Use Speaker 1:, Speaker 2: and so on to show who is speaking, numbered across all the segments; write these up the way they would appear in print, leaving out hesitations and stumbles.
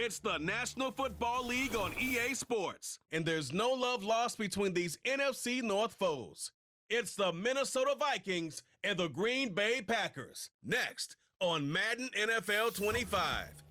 Speaker 1: It's the National Football League on EA Sports, and there's no love lost between these NFC North foes. It's the Minnesota Vikings and the Green Bay Packers. Next on Madden NFL 25.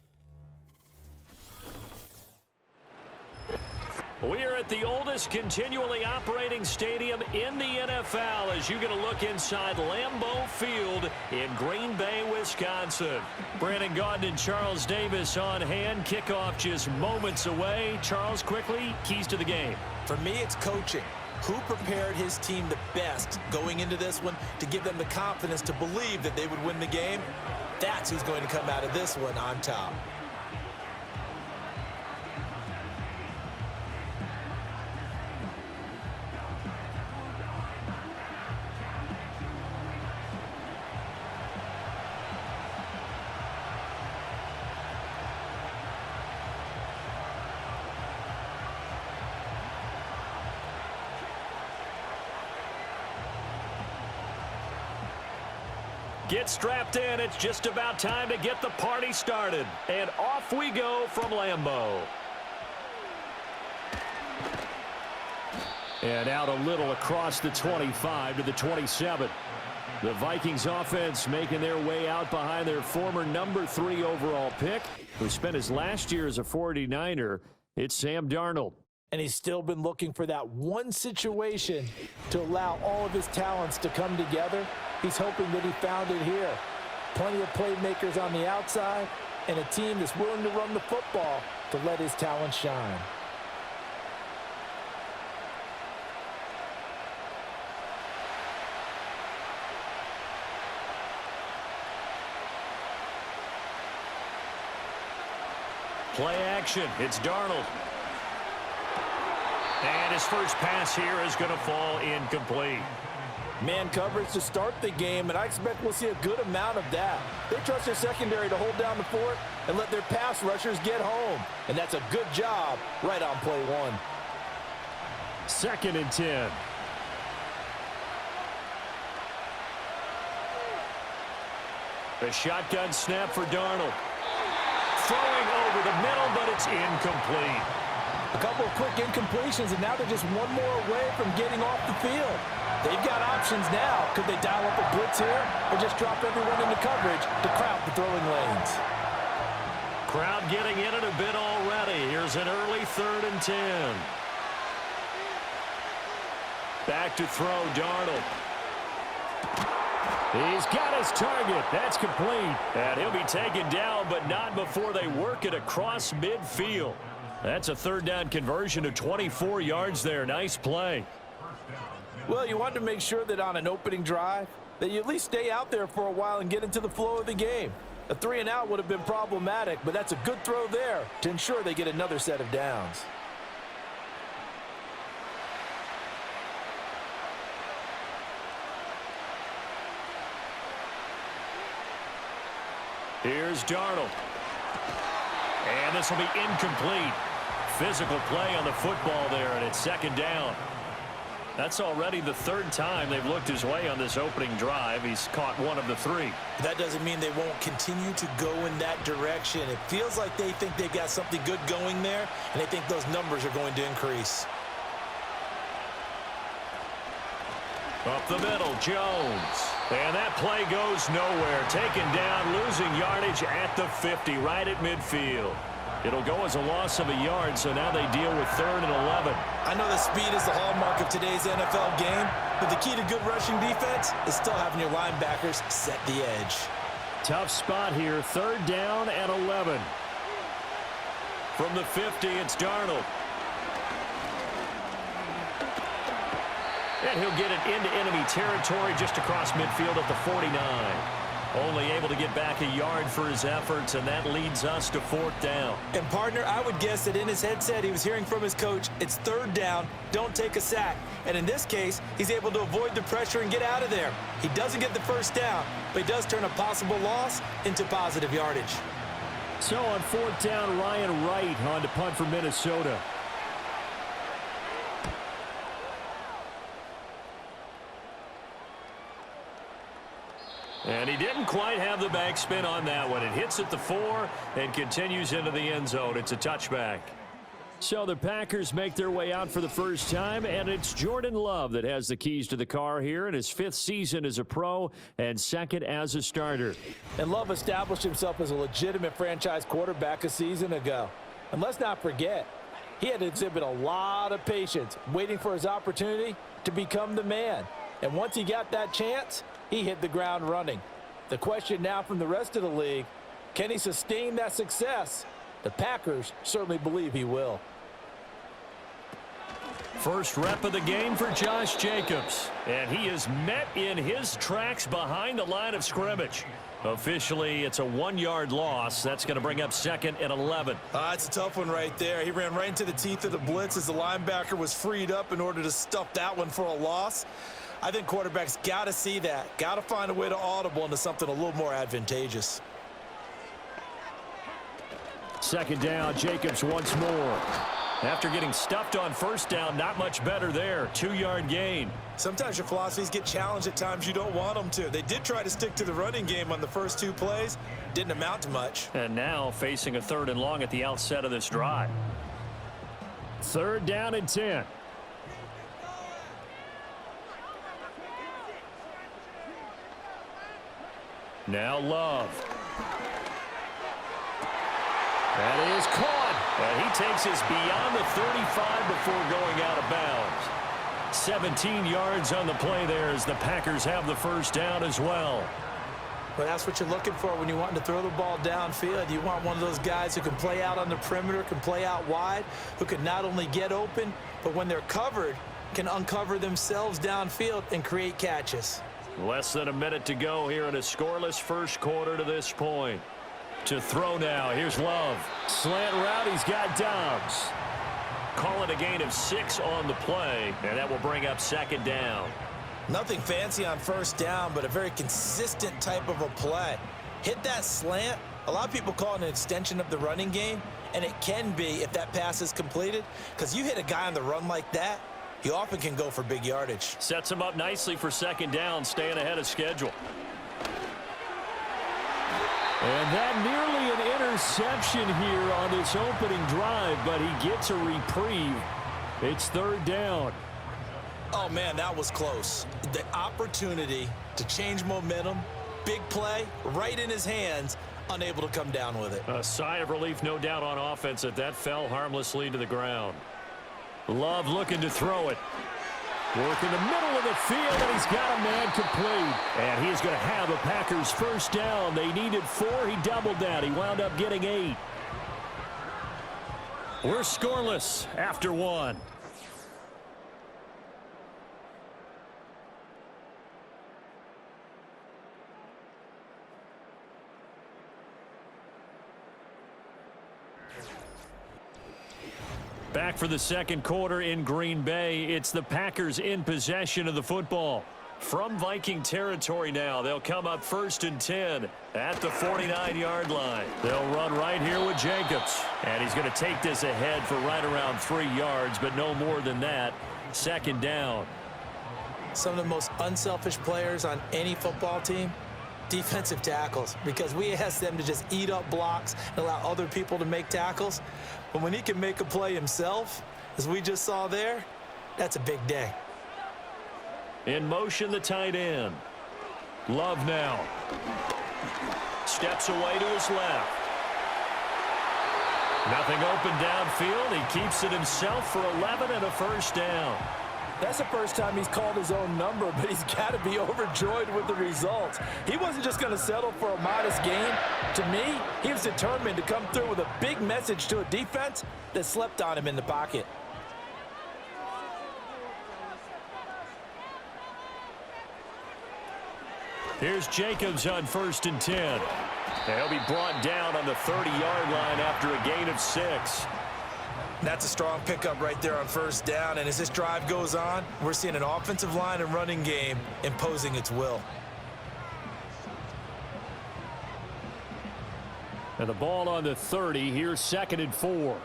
Speaker 2: We are at the oldest continually operating stadium in the NFL as you get a look inside Lambeau Field in Green Bay, Wisconsin. Brandon Gaudin and Charles Davis on hand. Kickoff just moments away. Charles, quickly, keys to the game.
Speaker 3: For me, it's coaching. Who prepared his team the best going into this one to give them the confidence to believe that they would win the game? That's who's going to come out of this one on top.
Speaker 2: Get strapped in. It's just about time to get the party started. And off we go from Lambeau. And out a little across the 25 to the 27. The Vikings offense making their way out behind their former number 3 overall pick, who spent his last year as a 49er. It's Sam Darnold.
Speaker 3: And he's still been looking for that one situation to allow all of his talents to come together. He's hoping that he found it here. Plenty of playmakers on the outside and a team that's willing to run the football to let his talent shine.
Speaker 2: Play action. It's Darnold. And his first pass here is going to fall incomplete.
Speaker 3: Man coverage to start the game, and I expect we'll see a good amount of that. They trust their secondary to hold down the fort and let their pass rushers get home. And that's a good job right on play one.
Speaker 2: 2nd and 10. A shotgun snap for Darnold. Throwing over the middle, but it's incomplete.
Speaker 3: A couple of quick incompletions, and now they're just one more away from getting off the field. They've got options now. Could they dial up a blitz here or just drop everyone into coverage to crowd the throwing lanes?
Speaker 2: Crowd getting in it a bit already. Here's an early 3rd and 10. Back to throw, Darnold. He's got his target. That's complete. And he'll be taken down, but not before they work it across midfield. That's a 3rd down conversion of 24 yards there. Nice play.
Speaker 3: Well, you want to make sure that on an opening drive that you at least stay out there for a while and get into the flow of the game. A 3-and-out would have been problematic, but that's a good throw there to ensure they get another set of downs.
Speaker 2: Here's Darnold. And this will be incomplete. Physical play on the football there, and it's 2nd down. That's already the 3rd time they've looked his way on this opening drive. He's caught 1 of the 3.
Speaker 3: That doesn't mean they won't continue to go in that direction. It feels like they think they've got something good going there, and they think those numbers are going to increase.
Speaker 2: Up the middle, Jones. And that play goes nowhere. Taken down, losing yardage at the 50, right at midfield. It'll go as a loss of a yard, so now they deal with 3rd and 11.
Speaker 3: I know the speed is the hallmark of today's NFL game, but the key to good rushing defense is still having your linebackers set the edge.
Speaker 2: Tough spot here, 3rd down and 11. From the 50, it's Darnold. And he'll get it into enemy territory just across midfield at the 49. Only able to get back a yard for his efforts, and that leads us to 4th down.
Speaker 3: And, partner, I would guess that in his headset he was hearing from his coach, it's 3rd down, don't take a sack. And in this case, he's able to avoid the pressure and get out of there. He doesn't get the 1st down, but he does turn a possible loss into positive yardage.
Speaker 2: So on 4th down, Ryan Wright on to punt for Minnesota. And he didn't quite have the backspin on that one. It hits at the 4 and continues into the end zone. It's a touchback. So the Packers make their way out for the first time, and it's Jordan Love that has the keys to the car here in his 5th season as a pro and 2nd as a starter.
Speaker 3: And Love established himself as a legitimate franchise quarterback a season ago. And let's not forget, he had to exhibit a lot of patience, waiting for his opportunity to become the man. And once he got that chance, he hit the ground running. The question now from the rest of the league, can he sustain that success? The Packers certainly believe he will.
Speaker 2: First rep of the game for Josh Jacobs. And he is met in his tracks behind the line of scrimmage. Officially, it's a 1-yard loss. That's going to bring up 2nd and 11.
Speaker 4: It's a tough one right there. He ran right into the teeth of the blitz as the linebacker was freed up in order to stuff that one for a loss. I think quarterbacks got to see that. Got to find a way to audible into something a little more advantageous.
Speaker 2: 2nd down, Jacobs once more. After getting stuffed on 1st down, not much better there. 2-yard gain.
Speaker 4: Sometimes your philosophies get challenged at times you don't want them to. They did try to stick to the running game on the first 2 plays. Didn't amount to much.
Speaker 2: And now facing a 3rd and long at the outset of this drive. 3rd down and 10. Now Love. That is caught. And he takes us beyond the 35 before going out of bounds. 17 yards on the play there as the Packers have the 1st down as well.
Speaker 4: Well, that's what you're looking for when you want to throw the ball downfield. You want one of those guys who can play out on the perimeter, can play out wide, who can not only get open, but when they're covered, can uncover themselves downfield and create catches.
Speaker 2: Less than a minute to go here in a scoreless first quarter to this point. To throw now, here's Love. Slant route, he's got Dobbs. Call it a gain of 6 on the play, and that will bring up 2nd down.
Speaker 4: Nothing fancy on 1st down, but a very consistent type of a play. Hit that slant. A lot of people call it an extension of the running game, and it can be if that pass is completed, because you hit a guy on the run like that, he often can go for big yardage.
Speaker 2: Sets him up nicely for 2nd down, staying ahead of schedule. And that nearly an interception here on this opening drive, but he gets a reprieve. It's 3rd down.
Speaker 4: Oh, man, that was close. The opportunity to change momentum, big play, right in his hands, unable to come down with it.
Speaker 2: A sigh of relief, no doubt, on offense that fell harmlessly to the ground. Love looking to throw it. Work in the middle of the field, and he's got a man complete. And he's going to have a Packers 1st down. They needed 4. He doubled that. He wound up getting 8. We're scoreless after 1. Back for the 2nd quarter in Green Bay. It's the Packers in possession of the football. From Viking territory now, they'll come up 1st and 10 at the 49-yard line. They'll run right here with Jacobs. And he's going to take this ahead for right around 3 yards, but no more than that. 2nd down.
Speaker 4: Some of the most unselfish players on any football team, defensive tackles, because we ask them to just eat up blocks and allow other people to make tackles. But when he can make a play himself, as we just saw there, that's a big day.
Speaker 2: In motion, the tight end. Love now. Steps away to his left. Nothing open downfield. He keeps it himself for 11 and a 1st down.
Speaker 3: That's the first time he's called his own number, but he's got to be overjoyed with the results. He wasn't just going to settle for a modest gain. To me, he was determined to come through with a big message to a defense that slept on him in the pocket.
Speaker 2: Here's Jacobs on 1st and 10. He'll be brought down on the 30-yard line after a gain of 6.
Speaker 4: That's a strong pickup right there on 1st down, and as this drive goes on, we're seeing an offensive line and running game imposing its will.
Speaker 2: And the ball on the 30. Here's 2nd and 4.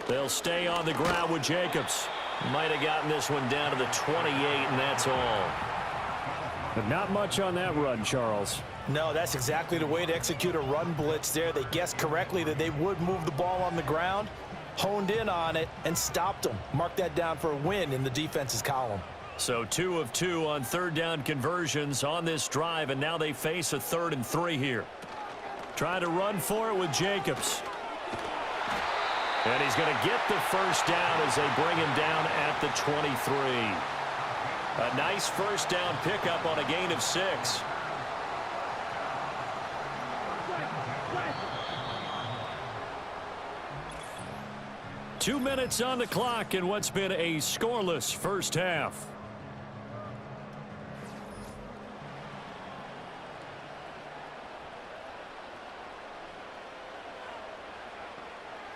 Speaker 2: They'll stay on the ground with Jacobs. Might have gotten this one down to the 28, and that's all.
Speaker 5: But not much on that run, Charles.
Speaker 4: No, that's exactly the way to execute a run blitz there. They guessed correctly that they would move the ball on the ground, honed in on it, and stopped them. Mark that down for a win in the defense's column.
Speaker 2: So 2 of 2 on third down conversions on this drive, and now they face a 3rd and 3 here. Trying to run for it with Jacobs. And he's going to get the first down as they bring him down at the 23. A nice first down pickup on a gain of 6. Two minutes on the clock in what's been a scoreless first half.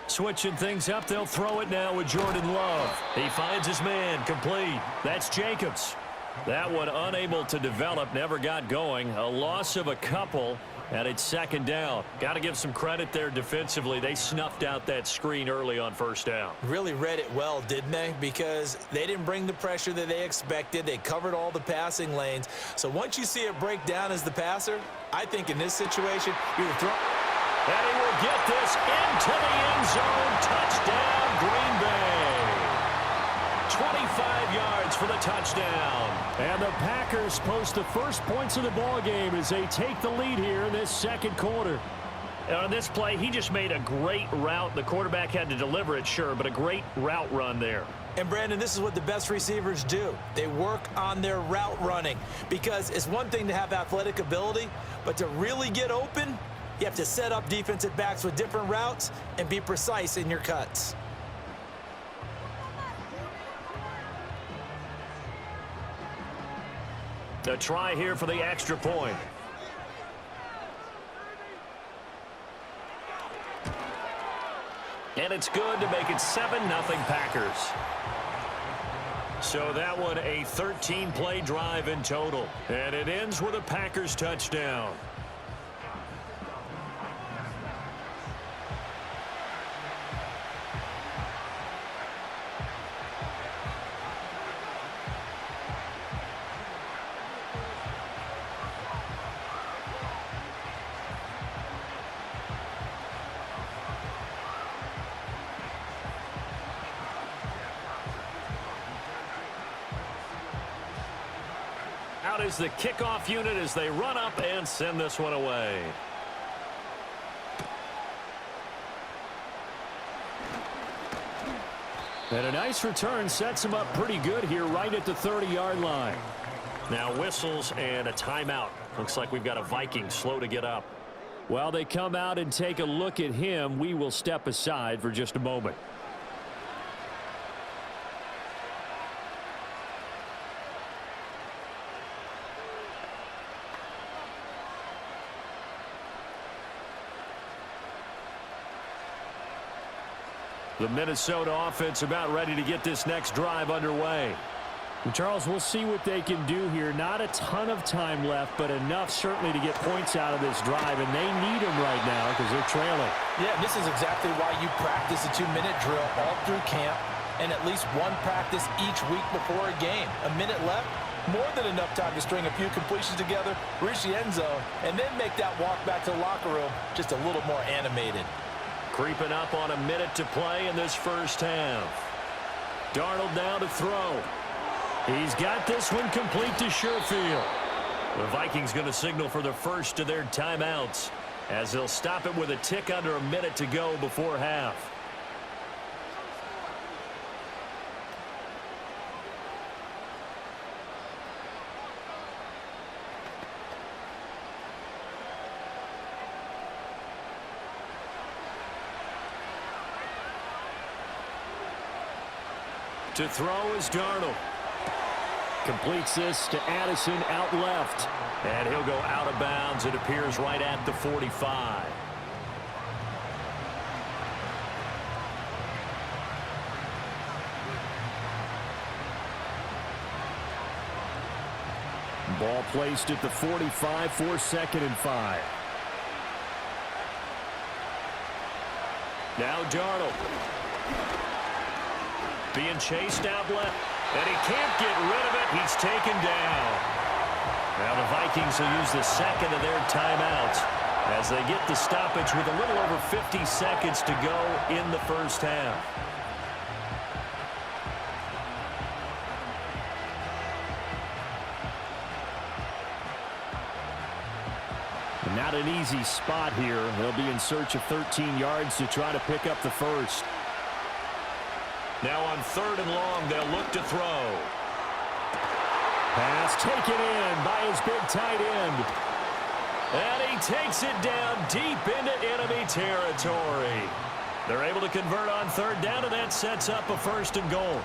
Speaker 2: Switching things up, they'll throw it now with Jordan Love. He finds his man, complete. That's Jacobs. That one unable to develop, never got going. A loss of a couple, and it's 2nd down. Got to give some credit there defensively. They snuffed out that screen early on first down.
Speaker 4: Really read it well, didn't they? Because they didn't bring the pressure that they expected. They covered all the passing lanes. So once you see it break down as the passer, I think in this situation, you would throw.
Speaker 2: And he will get this into the end zone. Touchdown, Green Bay. 25 yards for the touchdown.
Speaker 5: And the Packers post the first points of the ball game as they take the lead here in this second quarter.
Speaker 2: On this play, he just made a great route. The quarterback had to deliver it, sure, but a great route run there.
Speaker 4: And, Brandon, this is what the best receivers do. They work on their route running because it's one thing to have athletic ability, but to really get open, you have to set up defensive backs with different routes and be precise in your cuts.
Speaker 2: A try here for the extra point. And it's good to make it 7-0 Packers. So that one a 13-play drive in total. And it ends with a Packers touchdown. Out is the kickoff unit as they run up and send this one away.
Speaker 5: And a nice return sets him up pretty good here right at the 30-yard line.
Speaker 2: Now whistles and a timeout. Looks like we've got a Vikings slow to get up.
Speaker 5: While they come out and take a look at him, we will step aside for just a moment.
Speaker 2: The Minnesota offense about ready to get this next drive underway.
Speaker 5: And Charles, we'll see what they can do here. Not a ton of time left, but enough certainly to get points out of this drive, and they need them right now because they're trailing.
Speaker 4: Yeah, this is exactly why you practice a 2-minute drill all through camp and at least one practice each week before a game. A minute left, more than enough time to string a few completions together, reach the end zone, and then make that walk back to the locker room just a little more animated.
Speaker 2: Creeping up on a minute to play in this first half. Darnold now to throw. He's got this one complete to Sherfield. The Vikings going to signal for the first of their timeouts as they'll stop it with a tick under a minute to go before half. To throw is Darnold. Completes this to Addison out left. And he'll go out of bounds. It appears right at the 45.
Speaker 5: Ball placed at the 45 for 2nd and 5.
Speaker 2: Now Darnold. Being chased out left, and he can't get rid of it. He's taken down. Now the Vikings will use the second of their timeouts as they get the stoppage with a little over 50 seconds to go in the first half.
Speaker 5: Not an easy spot here. They'll be in search of 13 yards to try to pick up the first.
Speaker 2: Now on 3rd and long, they'll look to throw.
Speaker 5: Pass taken in by his big tight end.
Speaker 2: And he takes it down deep into enemy territory. They're able to convert on 3rd down, and that sets up a 1st and goal.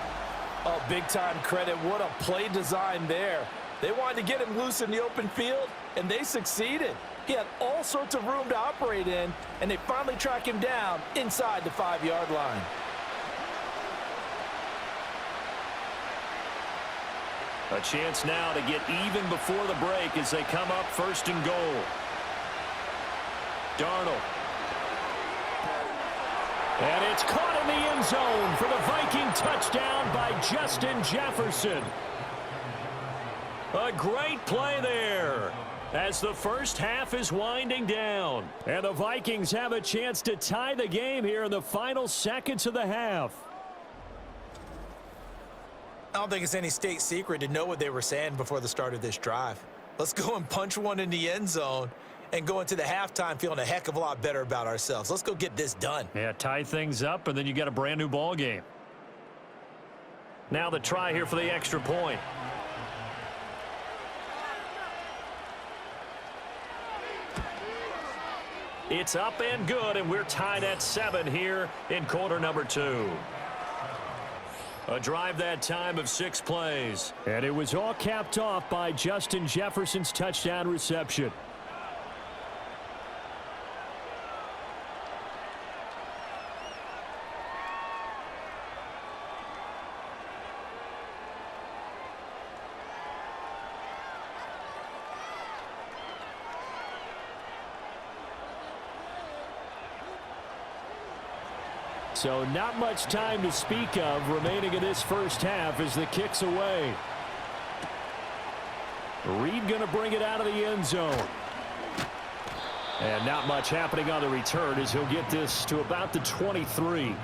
Speaker 3: Oh, big-time credit. What a play design there. They wanted to get him loose in the open field, and they succeeded. He had all sorts of room to operate in, and they finally track him down inside the 5-yard line.
Speaker 2: A chance now to get even before the break as they come up 1st and goal. Darnold.
Speaker 5: And it's caught in the end zone for the Viking touchdown by Justin Jefferson.
Speaker 2: A great play there as the first half is winding down.
Speaker 5: And the Vikings have a chance to tie the game here in the final seconds of the half.
Speaker 4: I don't think it's any state secret to know what they were saying before the start of this drive. Let's go and punch one in the end zone and go into the halftime feeling a heck of a lot better about ourselves. Let's go get this done.
Speaker 2: Yeah, tie things up, and then you got a brand new ball game. Now the try here for the extra point. It's up and good, and we're tied at 7 here in quarter number 2. A drive that time of 6 plays.
Speaker 5: And it was all capped off by Justin Jefferson's touchdown reception. So not much time to speak of remaining in this first half as the kick's away. Reed going to bring it out of the end zone. And not much happening on the return as he'll get this to about the 23.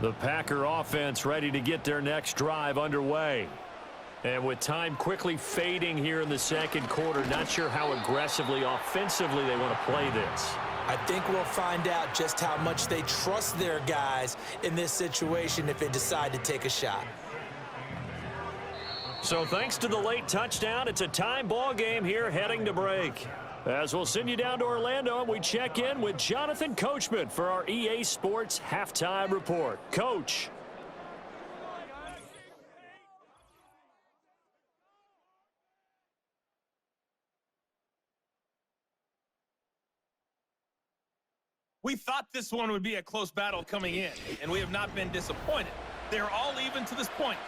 Speaker 2: The Packer offense ready to get their next drive underway. And with time quickly fading here in the second quarter, not sure how aggressively, offensively they want to play this.
Speaker 4: I think we'll find out just how much they trust their guys in this situation if they decide to take a shot.
Speaker 2: So thanks to the late touchdown, it's a time ball game here heading to break. As we'll send you down to Orlando, and we check in with Jonathan Coachman for our EA Sports Halftime Report. Coach.
Speaker 6: We thought this one would be a close battle coming in, and we have not been disappointed. They're all even to this point.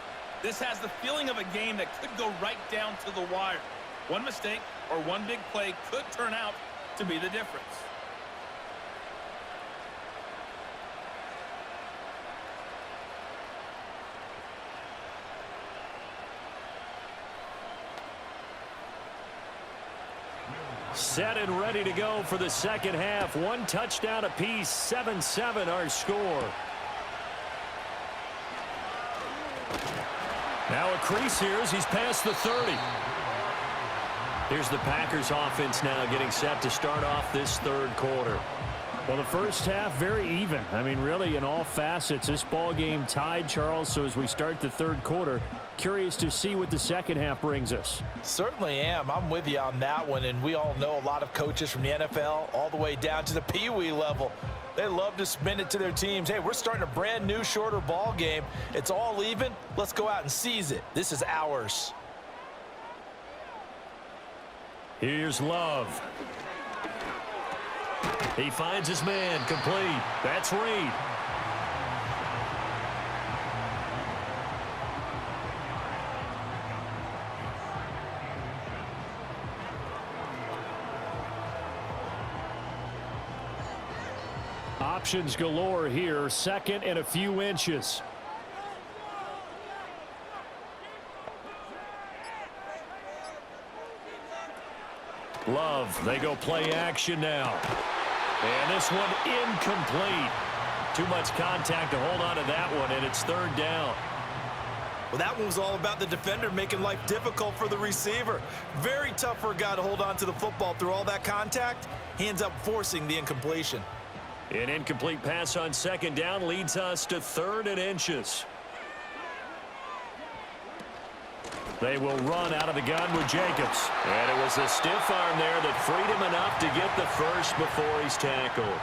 Speaker 6: This has the feeling of a game that could go right down to the wire. One mistake or one big play could turn out to be the difference.
Speaker 2: Set and ready to go for the second half. One touchdown apiece, 7-7 our score. Now a crease here as he's past the 30. Here's the Packers offense now getting set to start off this third quarter.
Speaker 5: Well, the first half, very even. I mean, really, in all facets, this ball game tied, Charles. So as we start the third quarter, curious to see what the second half brings us.
Speaker 3: Certainly am. I'm with you on that one. And we all know a lot of coaches from the NFL all the way down to the Pee Wee level. They love to spin it to their teams. Hey, we're starting a brand new, shorter ball game. It's all even. Let's go out and seize it. This is ours.
Speaker 2: Here's Love. He finds his man complete. That's Reed.
Speaker 5: Options galore here. Second and a few inches. Love, they go play action now. And this one incomplete. Too much contact to hold on to that one, and it's third down.
Speaker 4: Well, that one was all about the defender making life difficult for the receiver. Very tough for a guy to hold on to the football through all that contact. He ends up forcing the incompletion.
Speaker 2: An incomplete pass on second down leads us to third and inches. They will run out of the gun with Jacobs. And it was the stiff arm there that freed him enough to get the first before he's tackled.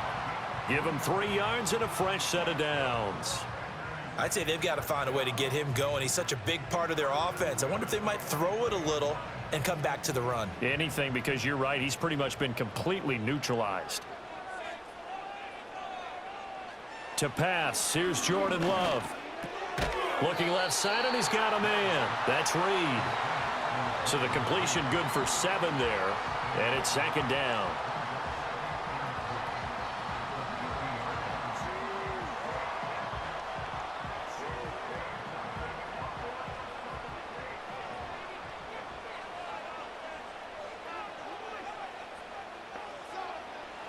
Speaker 2: Give him 3 yards and a fresh set of downs.
Speaker 4: I'd say they've got to find a way to get him going. He's such a big part of their offense. I wonder if they might throw it a little and come back to the run.
Speaker 5: Anything, because you're right. He's pretty much been completely neutralized. To pass, here's Jordan Love. Looking left side, and he's got a man. That's Reed. So the completion good for 7 there, and it's second down.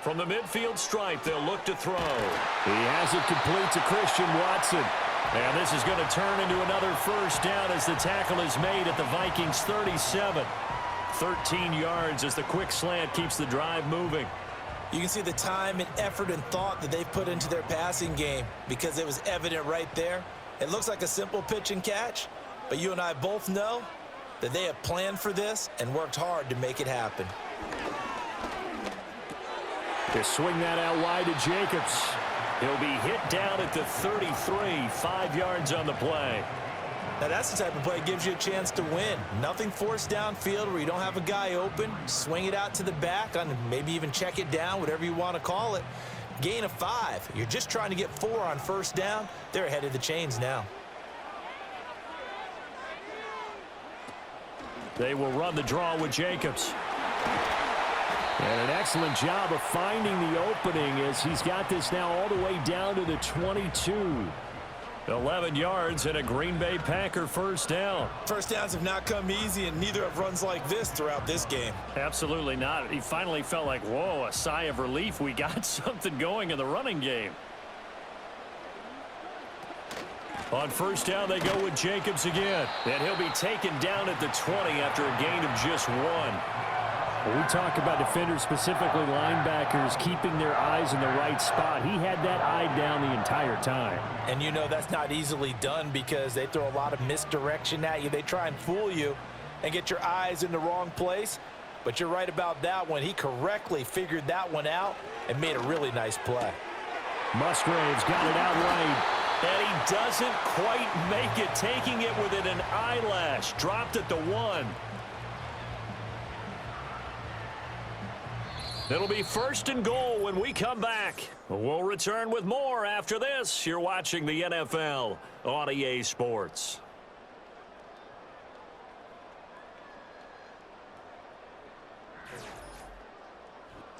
Speaker 5: From the midfield stripe, they'll look to throw. He has it complete to Christian Watson. And this is going to turn into another first down as the tackle is made at the Vikings 37. 13 yards as the quick slant keeps the drive moving.
Speaker 4: You can see the time and effort and thought that they've put into their passing game because it was evident right there. It looks like a simple pitch and catch, but you and I both know that they have planned for this and worked hard to make it happen.
Speaker 5: They swing that out wide to Jacobs. He'll be hit down at the 33, 5 yards on the play.
Speaker 4: Now that's the type of play that gives you a chance to win. Nothing forced downfield where you don't have a guy open. Swing it out to the back, on maybe even check it down, whatever you want to call it. Gain of 5. You're just trying to get 4 on first down. They're ahead of the chains now.
Speaker 5: They will run the draw with Jacobs. And an excellent job of finding the opening as he's got this now all the way down to the 22. 11 yards and a Green Bay Packer first down.
Speaker 4: First downs have not come easy, and neither have runs like this throughout this game.
Speaker 5: Absolutely not. He finally felt like, whoa, a sigh of relief. We got something going in the running game. On first down, they go with Jacobs again. And he'll be taken down at the 20 after a gain of just 1. When we talk about defenders, specifically linebackers, keeping their eyes in the right spot, he had that eye down the entire time.
Speaker 4: And you know that's not easily done because they throw a lot of misdirection at you. They try and fool you and get your eyes in the wrong place. But you're right about that one. He correctly figured that one out and made a really nice play.
Speaker 5: Musgrave's got it out right.
Speaker 2: And he doesn't quite make it, taking it within an eyelash. Dropped at the 1. It'll be first and goal when we come back. We'll return with more after this. You're watching the NFL on EA Sports.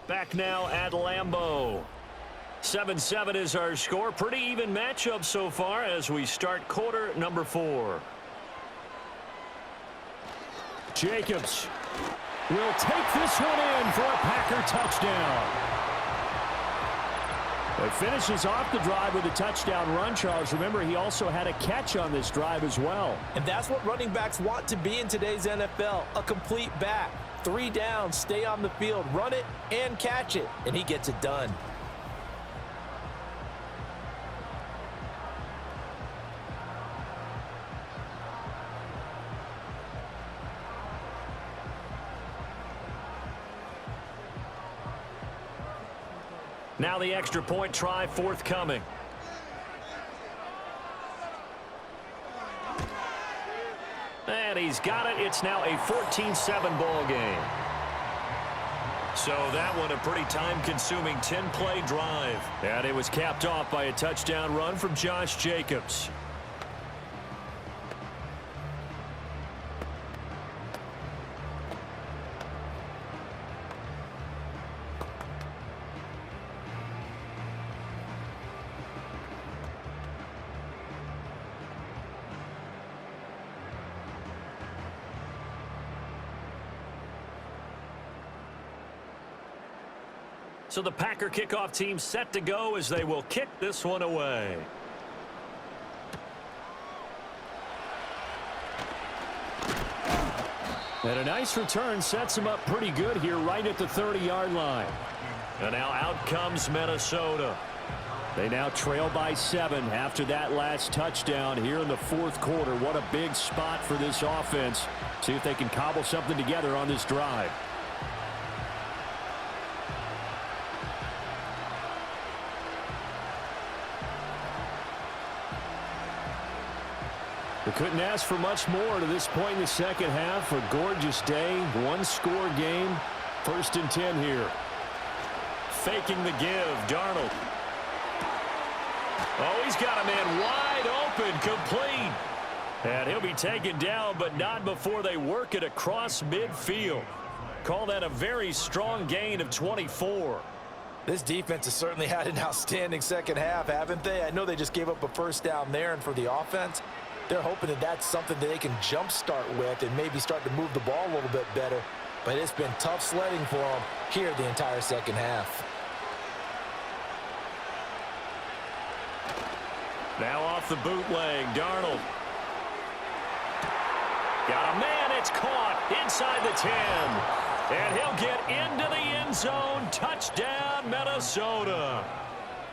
Speaker 2: Back now at Lambeau. 7-7 is our score. Pretty even matchup so far as we start quarter number 4.
Speaker 5: Jacobs will take this one in for a Packer touchdown. It finishes off the drive with a touchdown run, Charles. Remember, he also had a catch on this drive as well.
Speaker 3: And that's what running backs want to be in today's NFL, a complete back. 3 downs, stay on the field, run it, and catch it, and he gets it done.
Speaker 2: Now the extra point try forthcoming. And he's got it. It's now a 14-7 ball game. So that one a pretty time-consuming 10-play drive. And it was capped off by a touchdown run from Josh Jacobs. So the Packer kickoff team set to go as they will kick this one away.
Speaker 5: And a nice return sets him up pretty good here right at the 30-yard line.
Speaker 2: And now out comes Minnesota.
Speaker 5: They now trail by 7 after that last touchdown here in the fourth quarter. What a big spot for this offense. See if they can cobble something together on this drive. We couldn't ask for much more to this point in the second half. A gorgeous day, one-score game. 1st and 10 here.
Speaker 2: Faking the give, Darnold. Oh, he's got a man wide open, complete. And he'll be taken down, but not before they work it across midfield. Call that a very strong gain of 24.
Speaker 3: This defense has certainly had an outstanding second half, haven't they? I know they just gave up a first down there, and for the offense, they're hoping that that's something that they can jumpstart with and maybe start to move the ball a little bit better. But it's been tough sledding for them here the entire second half.
Speaker 2: Now off the bootleg, Darnold. Got a man, it's caught inside the 10. And he'll get into the end zone. Touchdown, Minnesota.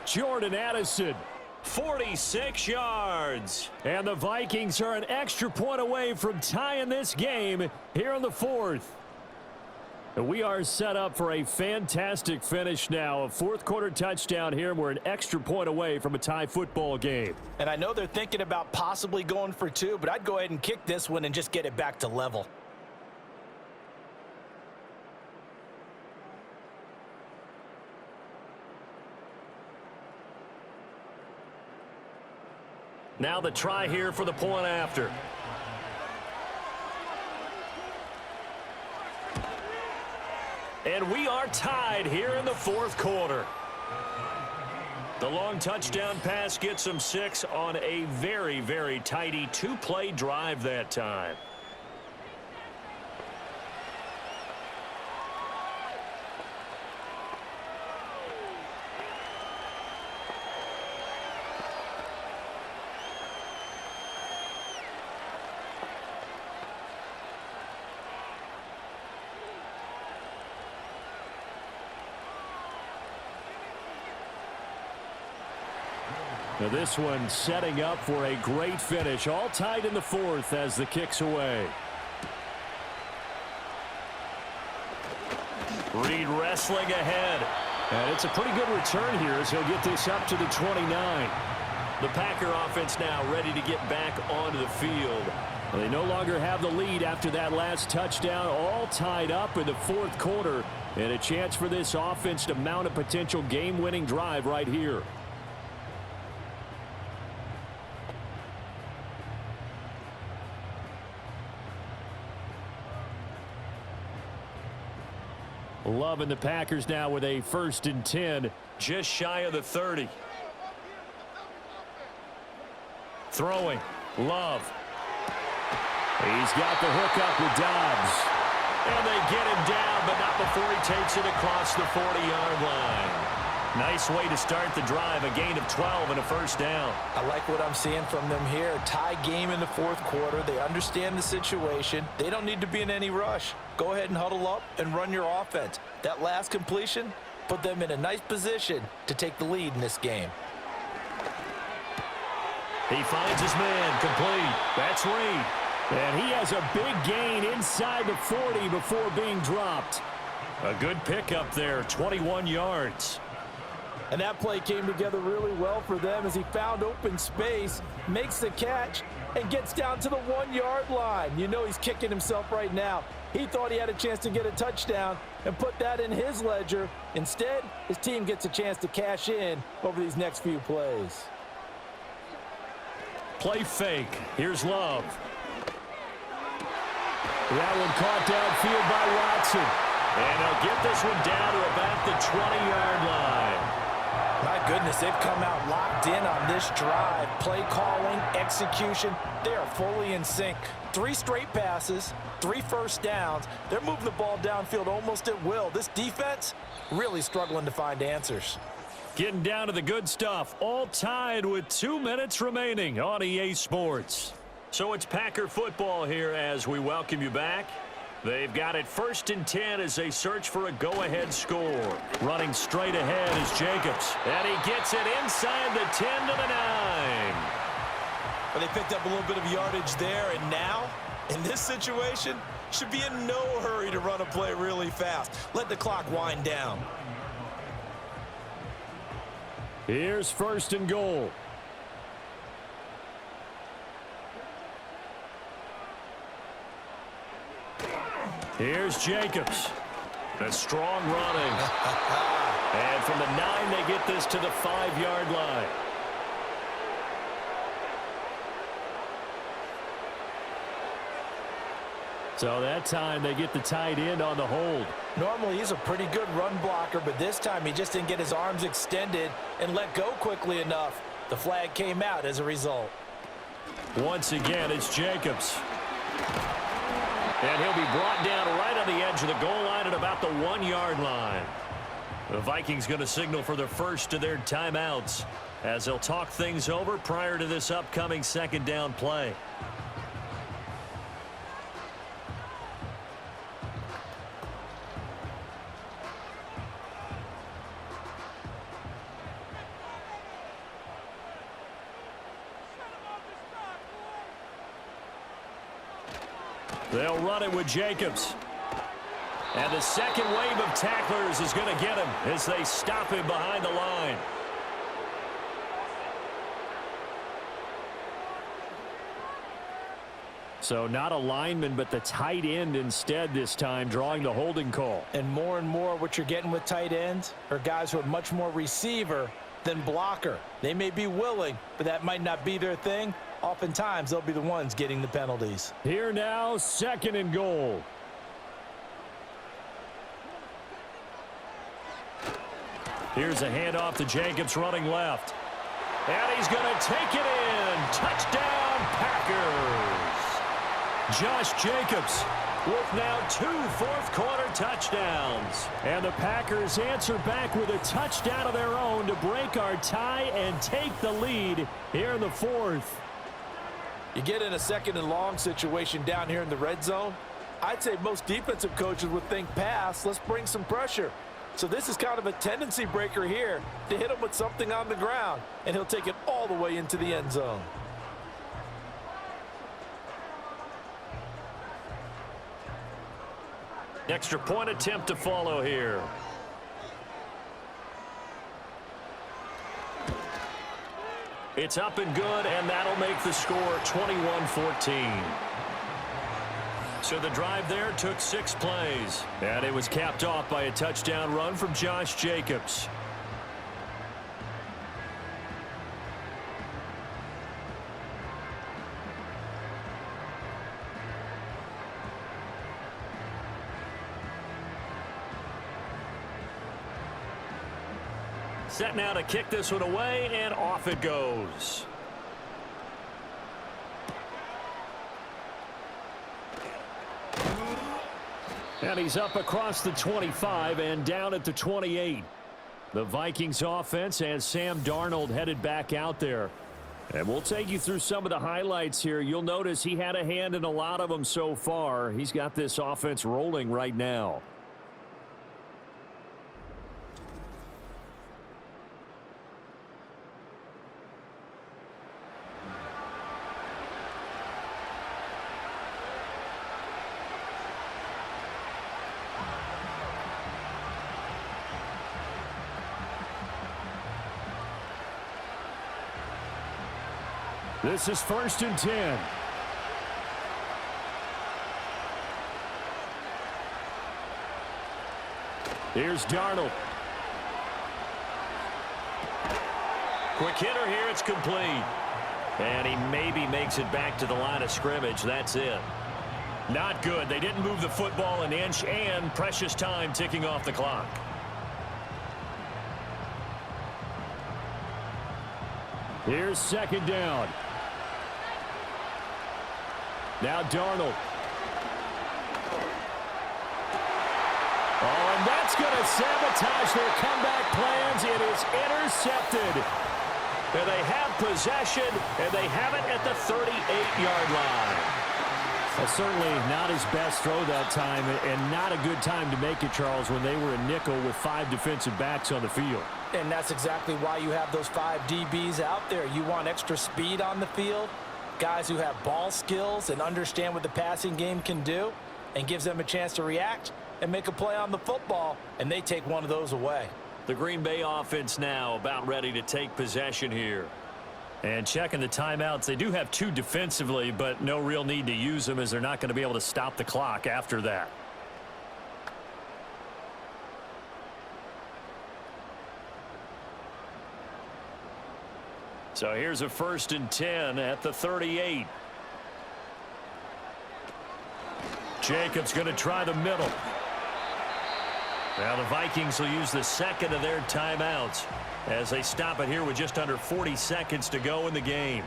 Speaker 5: Jordan Addison.
Speaker 2: 46 yards.
Speaker 5: And the Vikings are an extra point away from tying this game here in the fourth. And we are set up for a fantastic finish now. A fourth quarter touchdown here. We're an extra point away from a tie football game.
Speaker 3: And I know they're thinking about possibly going for 2, but I'd go ahead and kick this one and just get it back to level.
Speaker 2: Now the try here for the point after. And we are tied here in the fourth quarter. The long touchdown pass gets them 6 on a very, very tidy 2-play drive that time.
Speaker 5: Now this one setting up for a great finish. All tied in the fourth as the kick's away.
Speaker 2: Reed wrestling ahead.
Speaker 5: And it's a pretty good return here as he'll get this up to the 29.
Speaker 2: The Packer offense now ready to get back onto the field.
Speaker 5: Well, they no longer have the lead after that last touchdown. All tied up in the fourth quarter. And a chance for this offense to mount a potential game-winning drive right here. Love and the Packers now with a 1st and 10.
Speaker 2: Just shy of the 30. Throwing. Love.
Speaker 5: He's got the hook up with Dobbs.
Speaker 2: And they get him down, but not before he takes it across the 40-yard line. Nice way to start the drive. A gain of 12 and a first down.
Speaker 3: I like what I'm seeing from them here. Tie game in the fourth quarter. They understand the situation. They don't need to be in any rush. Go ahead and huddle up and run your offense. That last completion put them in a nice position to take the lead in this game.
Speaker 2: He finds his man, complete. That's Reed.
Speaker 5: And he has a big gain inside the 40 before being dropped.
Speaker 2: A good pickup there, 21 yards.
Speaker 3: And that play came together really well for them as he found open space, makes the catch, and gets down to the 1-yard line. You know he's kicking himself right now. He thought he had a chance to get a touchdown and put that in his ledger. Instead, his team gets a chance to cash in over these next few plays.
Speaker 2: Play fake. Here's Love.
Speaker 5: That one caught downfield by Watson.
Speaker 2: And they'll get this one down to about the 20-yard line.
Speaker 3: My goodness, they've come out locked in on this drive. Play calling, execution, they are fully in sync. 3 straight passes, 3 first downs. They're moving the ball downfield almost at will. This defense really struggling to find answers.
Speaker 2: Getting down to the good stuff. All tied with 2 minutes remaining on EA Sports. So it's Packer football here as we welcome you back. They've got it 1st and 10 as they search for a go-ahead score. Running straight ahead is Jacobs. And he gets it inside the 10 to the 9.
Speaker 4: Well, they picked up a little bit of yardage there, and now, in this situation, should be in no hurry to run a play really fast. Let the clock wind down.
Speaker 5: Here's 1st and goal. Here's Jacobs. A strong running. And from the 9, they get this to the 5-yard line. So that time they get the tight end on the hold.
Speaker 3: Normally he's a pretty good run blocker, but this time he just didn't get his arms extended and let go quickly enough. The flag came out as a result.
Speaker 2: Once again, it's Jacobs. And he'll be brought down right on the edge of the goal line at about the 1-yard line. The Vikings going to signal for the first of their timeouts as they'll talk things over prior to this upcoming 2nd down play. They'll run it with Jacobs. And the second wave of tacklers is going to get him as they stop him behind the line. So not a lineman, but the tight end instead this time, drawing the holding call.
Speaker 3: And more what you're getting with tight ends are guys who are much more receiver than blocker. They may be willing, but that might not be their thing. Oftentimes, they'll be the ones getting the penalties.
Speaker 5: Here now, 2nd and goal.
Speaker 2: Here's a handoff to Jacobs running left. And he's going to take it in. Touchdown, Packers. Josh Jacobs with now 2 fourth-quarter touchdowns.
Speaker 5: And the Packers answer back with a touchdown of their own to break our tie and take the lead here in the 4th.
Speaker 3: You get in a 2nd and long situation down here in the red zone, I'd say most defensive coaches would think pass, let's bring some pressure. So this is kind of a tendency breaker here to hit him with something on the ground, and he'll take it all the way into the end zone.
Speaker 2: Extra point attempt to follow here. It's up and good, and that'll make the score 21-14. So the drive there took 6 plays, and it was capped off by a touchdown run from Josh Jacobs. Set now to kick this one away, and off it goes. And he's up across the 25 and down at the 28. The Vikings offense has Sam Darnold headed back out there. And we'll take you through some of the highlights here. You'll notice he had a hand in a lot of them so far. He's got this offense rolling right now.
Speaker 5: This is 1st and 10. Here's Darnold.
Speaker 2: Quick hitter here, it's complete. And he maybe makes it back to the line of scrimmage. That's it. Not good. They didn't move the football an inch, and precious time ticking off the clock.
Speaker 5: Here's second down. Now Darnold. Oh, and that's going to sabotage their comeback plans. It is intercepted. And they have possession, and they have it at the 38-yard line. That's certainly not his best throw that time, and not a good time to make it, Charles, when they were a nickel with 5 defensive backs on the field.
Speaker 3: And that's exactly why you have those 5 DBs out there. You want extra speed on the field, guys who have ball skills and understand what the passing game can do, and gives them a chance to react and make a play on the football, and they take one of those away.
Speaker 2: The Green Bay offense now about ready to take possession here.
Speaker 5: And checking the timeouts, they do have 2 defensively, but no real need to use them as they're not going to be able to stop the clock after that.
Speaker 2: So here's a 1st and 10 at the 38.
Speaker 5: Jacobs going to try the middle.
Speaker 2: Now the Vikings will use the second of their timeouts as they stop it here with just under 40 seconds to go in the game.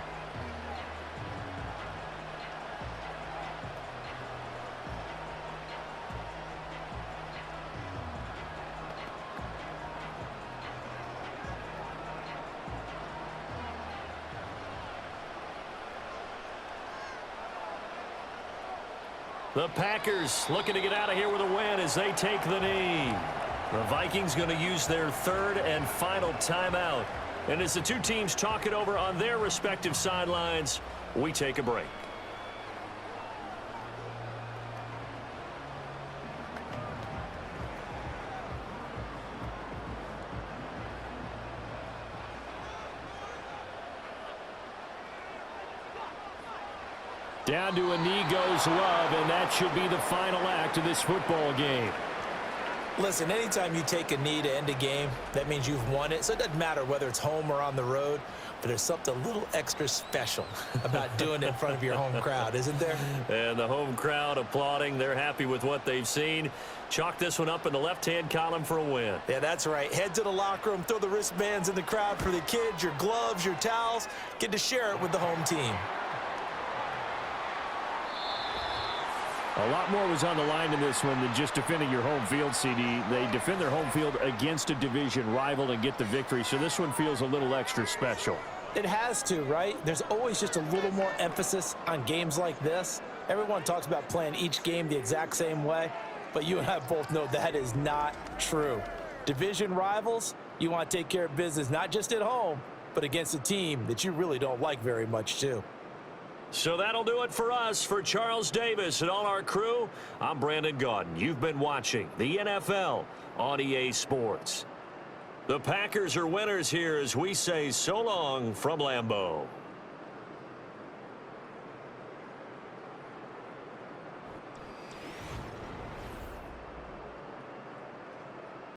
Speaker 2: The Packers looking to get out of here with a win as they take the knee. The Vikings going to use their 3rd and final timeout. And as the 2 teams talk it over on their respective sidelines, we take a break.
Speaker 5: Down to a knee goes Love, and that should be the final act of this football game.
Speaker 4: Listen, anytime you take a knee to end a game, that means you've won it. So it doesn't matter whether it's home or on the road, but there's something a little extra special about doing it in front of your home crowd, isn't there?
Speaker 2: And the home crowd applauding. They're happy with what they've seen. Chalk this one up in the left-hand column for a win.
Speaker 4: Yeah, that's right. Head to the locker room, throw the wristbands in the crowd for the kids, your gloves, your towels. Get to share it with the home team.
Speaker 5: A lot more was on the line in this one than just defending your home field, CD. They defend their home field against a division rival and get the victory, so this one feels a little extra special.
Speaker 3: It has to, right? There's always just a little more emphasis on games like this. Everyone talks about playing each game the exact same way, but you and I both know that is not true. Division rivals, you want to take care of business not just at home, but against a team that you really don't like very much, too.
Speaker 2: So that'll do it for us. For Charles Davis and all our crew, I'm Brandon Gaudin. You've been watching the NFL on EA Sports. The Packers are winners here as we say so long from Lambeau.